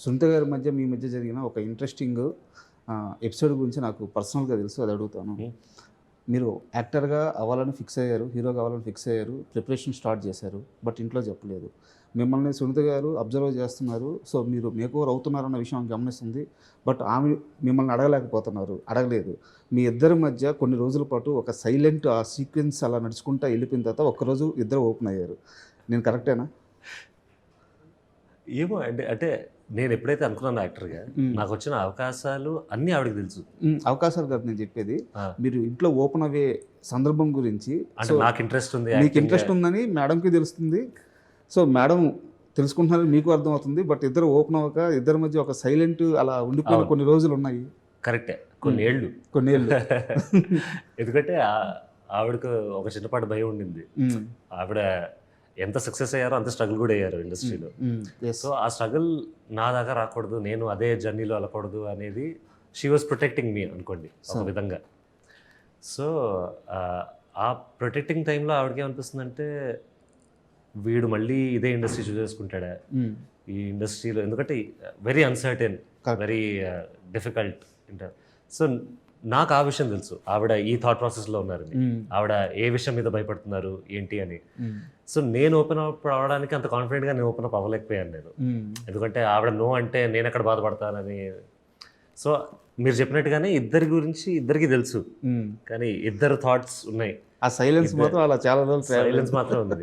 సునీత గారి మధ్య మీ మధ్య జరిగిన ఒక ఇంట్రెస్టింగ్ ఎపిసోడ్ గురించి నాకు పర్సనల్గా తెలుసు, అది అడుగుతాను. మీరు యాక్టర్గా అవ్వాలని ఫిక్స్ అయ్యారు, హీరోగా అవ్వాలని ఫిక్స్ అయ్యారు, ప్రిపరేషన్ స్టార్ట్ చేశారు, బట్ ఇంట్లో చెప్పలేదు. మిమ్మల్ని సునీత గారు అబ్జర్వ్ చేస్తున్నారు. సో మీరు మేకోవర్ అవుతున్నారన్న విషయం ఆమె గమనిస్తుంది. బట్ ఆమె మిమ్మల్ని అడగలేదు. మీ ఇద్దరి మధ్య కొన్ని రోజుల పాటు ఒక సైలెంట్ ఆ సీక్వెన్స్ అలా నడుచుకుంటూ వెళ్ళిపోయిన తర్వాత ఒక్కరోజు ఇద్దరు ఓపెన్ అయ్యారు. నేను కరెక్టేనా? ఏమో అంటే అంటే నేను ఎప్పుడైతే అనుకున్నాను యాక్టర్గా, నాకు వచ్చిన అవకాశాలు అన్నీ ఆవిడకి తెలుసు. అవకాశాలు కాదు నేను చెప్పేది, మీరు ఇంట్లో ఓపెన్ అయ్యే సందర్భం గురించి. అంటే నాకు ఇంట్రెస్ట్ ఉంది, మీకు ఇంట్రెస్ట్ ఉందని మేడంకి తెలుస్తుంది. సో మేడం తెలుసుకుంటున్నారని మీకు అర్థమవుతుంది. బట్ ఇద్దరు ఓపెన్ అవ్వక ఇద్దరి మధ్య ఒక సైలెంట్ అలా ఉండిపోయిన కొన్ని రోజులు ఉన్నాయి. కరెక్టే, కొన్ని ఏళ్ళు. ఎందుకంటే ఆవిడకు ఒక చిన్నపాటి భయం ఉండింది. ఆవిడ ఎంత సక్సెస్ అయ్యారో అంత స్ట్రగుల్ కూడా అయ్యారు ఇండస్ట్రీలో. సో ఆ స్ట్రగుల్ నా దాకా రాకూడదు, నేను అదే జర్నీలో వెళ్ళకూడదు అనేది షీ వాజ్ ప్రొటెక్టింగ్ మీ అనుకోండి ఒక విధంగా. సో ఆ ప్రొటెక్టింగ్ టైంలో ఆవిడకి ఏమనిపిస్తుందంటే, వీడు మళ్ళీ ఇదే ఇండస్ట్రీ చూస్ చేసుకుంటాడా ఈ ఇండస్ట్రీలో, ఎందుకంటే very uncertain, very difficult. So నాకు ఆ విషయం తెలుసు, ఆవిడ ఈ థాట్ ప్రాసెస్లో ఉన్నారని, ఆవిడ ఏ విషయం మీద భయపడుతున్నారు ఏంటి అని. సో నేను ఓపెన్ అప్ అవ్వడానికి అంత కాన్ఫిడెంట్గా నేను ఓపెన్ అప్ అవ్వలేకపోయాను నేను, ఎందుకంటే ఆవిడ నో అంటే నేను ఎక్కడ బాధపడతానని. సో మీరు చెప్పినట్టుగానే ఇద్దరి గురించి ఇద్దరికి తెలుసు, కానీ ఇద్దరు థాట్స్ ఉన్నాయి. ఆ సైలెన్స్ మాత్రం అలా చాలా రోజులు సైలెన్స్ మాత్రం ఉంది.